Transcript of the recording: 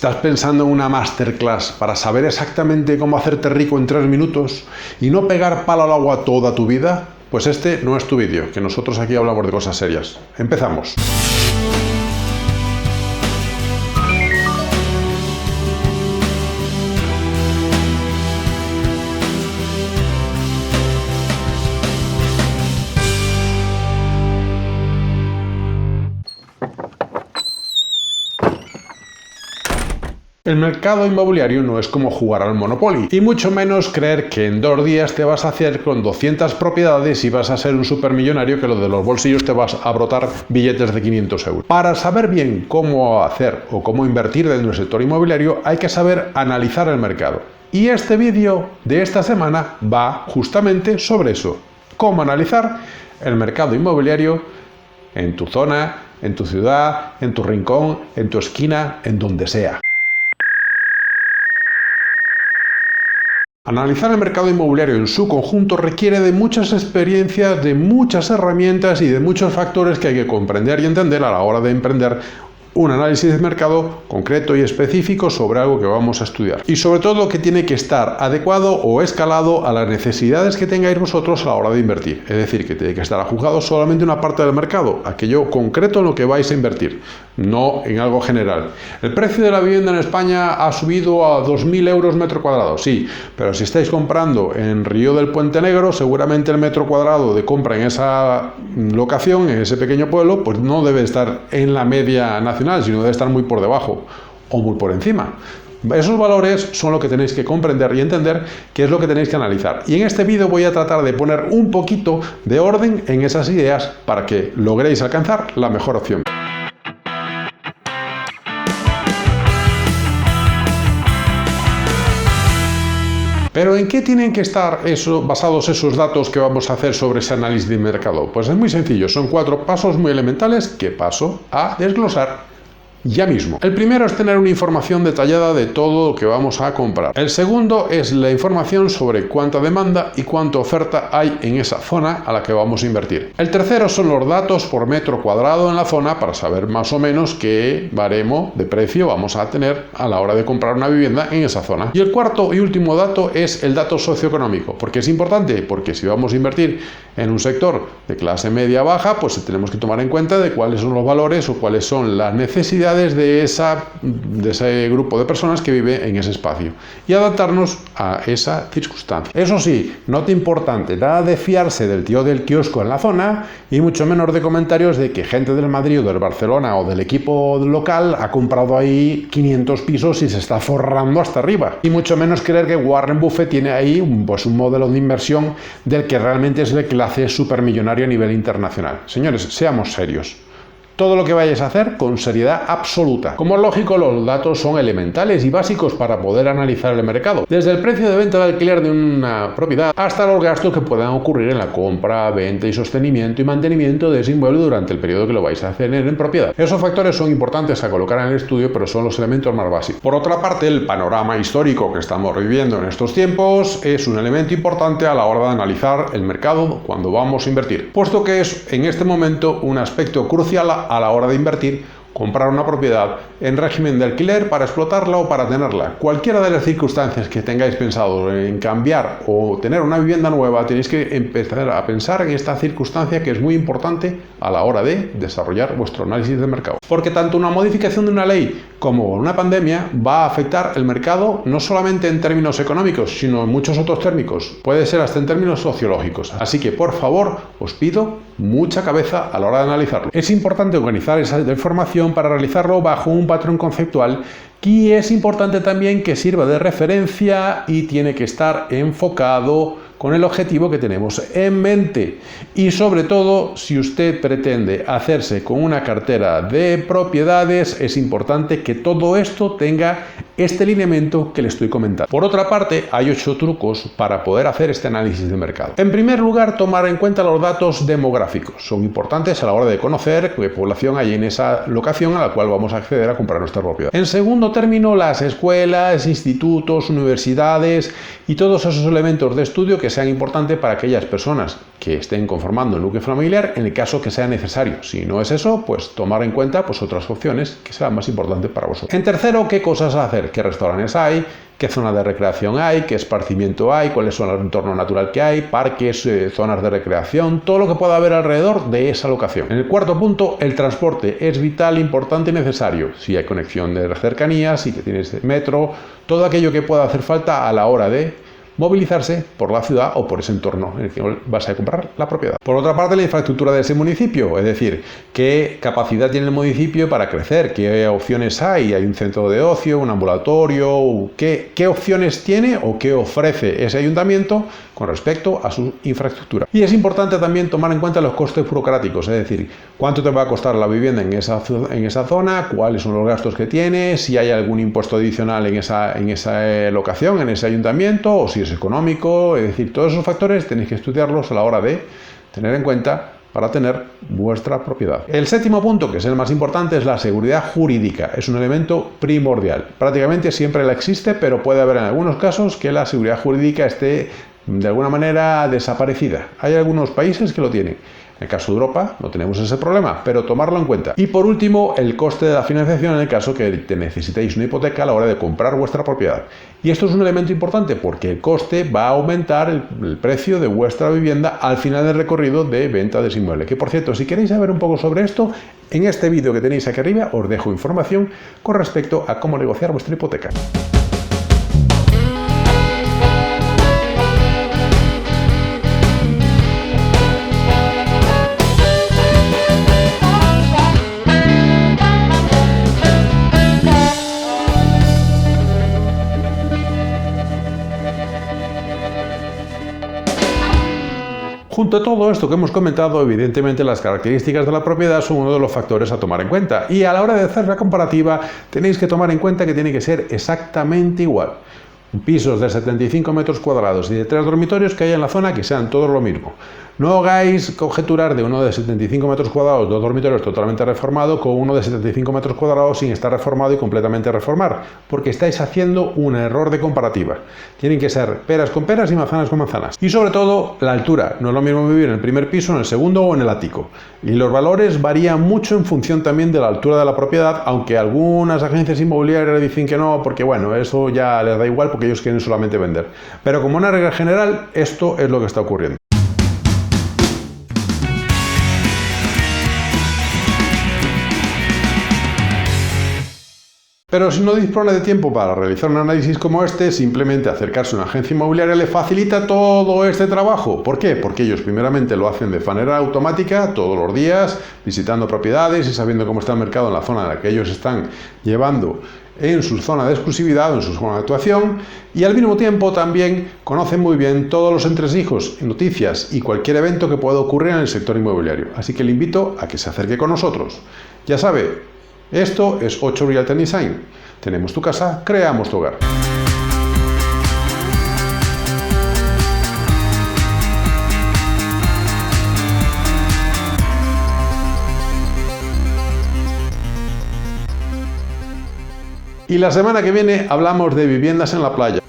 ¿Estás pensando en una masterclass para saber exactamente cómo hacerte rico en 3 minutos y no pegar palo al agua toda tu vida? Pues este no es tu vídeo, que nosotros aquí hablamos de cosas serias. Empezamos. El mercado inmobiliario no es como jugar al Monopoly, y mucho menos creer que en 2 días te vas a hacer con 200 propiedades y vas a ser un supermillonario que lo de los bolsillos te vas a brotar billetes de 500 euros. Para saber bien cómo hacer o cómo invertir dentro del sector inmobiliario hay que saber analizar el mercado. Y este vídeo de esta semana va justamente sobre eso. Cómo analizar el mercado inmobiliario en tu zona, en tu ciudad, en tu rincón, en tu esquina, en donde sea. Analizar el mercado inmobiliario en su conjunto requiere de muchas experiencias, de muchas herramientas y de muchos factores que hay que comprender y entender a la hora de emprender un análisis de mercado concreto y específico sobre algo que vamos a estudiar. Y sobre todo que tiene que estar adecuado o escalado a las necesidades que tengáis vosotros a la hora de invertir. Es decir, que tiene que estar ajustado solamente una parte del mercado, aquello concreto en lo que vais a invertir, no en algo general. El precio de la vivienda en España ha subido a 2.000 euros metro cuadrado, sí, pero si estáis comprando en Río del Puente Negro, seguramente el metro cuadrado de compra en esa locación, en ese pequeño pueblo, pues no debe estar en la media nacional, sino debe estar muy por debajo o muy por encima. Esos valores son lo que tenéis que comprender y entender, que es lo que tenéis que analizar. Y en este vídeo voy a tratar de poner un poquito de orden en esas ideas para que logréis alcanzar la mejor opción. Pero ¿en qué tienen que estar basados esos datos que vamos a hacer sobre ese análisis de mercado? Pues es muy sencillo, son 4 pasos muy elementales que paso a desglosar ya mismo. El primero es tener una información detallada de todo lo que vamos a comprar. El segundo es la información sobre cuánta demanda y cuánta oferta hay en esa zona a la que vamos a invertir. El tercero son los datos por metro cuadrado en la zona para saber más o menos qué baremo de precio vamos a tener a la hora de comprar una vivienda en esa zona. Y el cuarto y último dato es el dato socioeconómico. ¿Por qué es importante? Porque si vamos a invertir en un sector de clase media baja, pues tenemos que tomar en cuenta de cuáles son los valores o cuáles son las necesidades de ese grupo de personas que vive en ese espacio y adaptarnos a esa circunstancia. Eso sí, nota importante, nada de fiarse del tío del kiosco en la zona y mucho menos de comentarios de que gente del Madrid o del Barcelona o del equipo local ha comprado ahí 500 pisos y se está forrando hasta arriba. Y mucho menos creer que Warren Buffett tiene ahí un modelo de inversión del que realmente es el que le hace supermillonario a nivel internacional. Señores, seamos serios. Todo lo que vayáis a hacer con seriedad absoluta. Como es lógico, los datos son elementales y básicos para poder analizar el mercado. Desde el precio de venta de alquiler de una propiedad hasta los gastos que puedan ocurrir en la compra, venta y sostenimiento y mantenimiento de ese inmueble durante el periodo que lo vais a tener en propiedad. Esos factores son importantes a colocar en el estudio, pero son los elementos más básicos. Por otra parte, el panorama histórico que estamos viviendo en estos tiempos es un elemento importante a la hora de analizar el mercado cuando vamos a invertir, puesto que es en este momento un aspecto crucial a la hora de invertir, comprar una propiedad en régimen de alquiler para explotarla o para tenerla. Cualquiera de las circunstancias que tengáis pensado en cambiar o tener una vivienda nueva, tenéis que empezar a pensar en esta circunstancia que es muy importante a la hora de desarrollar vuestro análisis de mercado. Porque tanto una modificación de una ley como una pandemia va a afectar el mercado no solamente en términos económicos, sino en muchos otros términos. Puede ser hasta en términos sociológicos. Así que, por favor, os pido mucha cabeza a la hora de analizarlo. Es importante organizar esa información para realizarlo bajo un patrón conceptual y es importante también que sirva de referencia y tiene que estar enfocado con el objetivo que tenemos en mente. Y sobre todo, si usted pretende hacerse con una cartera de propiedades, es importante que todo esto tenga este lineamiento que le estoy comentando. Por otra parte, hay 8 trucos para poder hacer este análisis de mercado. En primer lugar, tomar en cuenta los datos demográficos. Son importantes a la hora de conocer qué población hay en esa locación a la cual vamos a acceder a comprar nuestra propiedad. En segundo término, las escuelas, institutos, universidades y todos esos elementos de estudio que sean importantes para aquellas personas que estén conformando el núcleo familiar en el caso que sea necesario. Si no es eso, pues tomar en cuenta otras opciones que sean más importantes para vosotros. En tercero, qué cosas hacer, qué restaurantes hay, qué zonas de recreación hay, qué esparcimiento hay, cuáles son el entorno natural que hay, parques, zonas de recreación, todo lo que pueda haber alrededor de esa locación. En el cuarto punto, el transporte es vital, importante y necesario. Si hay conexión de cercanías, si tienes metro, todo aquello que pueda hacer falta a la hora de movilizarse por la ciudad o por ese entorno en el que vas a comprar la propiedad. Por otra parte, la infraestructura de ese municipio, es decir, qué capacidad tiene el municipio para crecer, qué opciones hay un centro de ocio, un ambulatorio, qué opciones tiene o qué ofrece ese ayuntamiento con respecto a su infraestructura. Y es importante también tomar en cuenta los costes burocráticos, es decir, cuánto te va a costar la vivienda en esa zona, cuáles son los gastos que tiene, si hay algún impuesto adicional en esa locación, en ese ayuntamiento, o si es económico, es decir, todos esos factores tenéis que estudiarlos a la hora de tener en cuenta para tener vuestra propiedad. El séptimo punto, que es el más importante, es la seguridad jurídica. Es un elemento primordial. Prácticamente siempre la existe, pero puede haber en algunos casos que la seguridad jurídica esté de alguna manera desaparecida. Hay algunos países que lo tienen. En el caso de Europa no tenemos ese problema, pero tomarlo en cuenta. Y por último, el coste de la financiación en el caso que necesitéis una hipoteca a la hora de comprar vuestra propiedad. Y esto es un elemento importante porque el coste va a aumentar el precio de vuestra vivienda al final del recorrido de venta de ese inmueble. Que por cierto, si queréis saber un poco sobre esto, en este vídeo que tenéis aquí arriba os dejo información con respecto a cómo negociar vuestra hipoteca. Junto a todo esto que hemos comentado, evidentemente las características de la propiedad son uno de los factores a tomar en cuenta. Y a la hora de hacer la comparativa tenéis que tomar en cuenta que tiene que ser exactamente igual. Pisos de 75 metros cuadrados y de 3 dormitorios que haya en la zona que sean todos lo mismo. No hagáis conjeturar de uno de 75 metros cuadrados, 2 dormitorios totalmente reformado, con uno de 75 metros cuadrados sin estar reformado y completamente reformar, porque estáis haciendo un error de comparativa. Tienen que ser peras con peras y manzanas con manzanas. Y sobre todo, la altura. No es lo mismo vivir en el primer piso, en el segundo o en el ático. Y los valores varían mucho en función también de la altura de la propiedad, aunque algunas agencias inmobiliarias dicen que no, porque bueno, eso ya les da igual porque ellos quieren solamente vender. Pero como una regla general, esto es lo que está ocurriendo. Pero si no dispone de tiempo para realizar un análisis como este, simplemente acercarse a una agencia inmobiliaria le facilita todo este trabajo. ¿Por qué? Porque ellos primeramente lo hacen de manera automática, todos los días, visitando propiedades y sabiendo cómo está el mercado en la zona en la que ellos están llevando en su zona de exclusividad o en su zona de actuación, y al mismo tiempo también conocen muy bien todos los entresijos, noticias y cualquier evento que pueda ocurrir en el sector inmobiliario. Así que le invito a que se acerque con nosotros. Ya sabe, esto es 8 Realty Design. Tenemos tu casa, creamos tu hogar. Y la semana que viene hablamos de viviendas en la playa.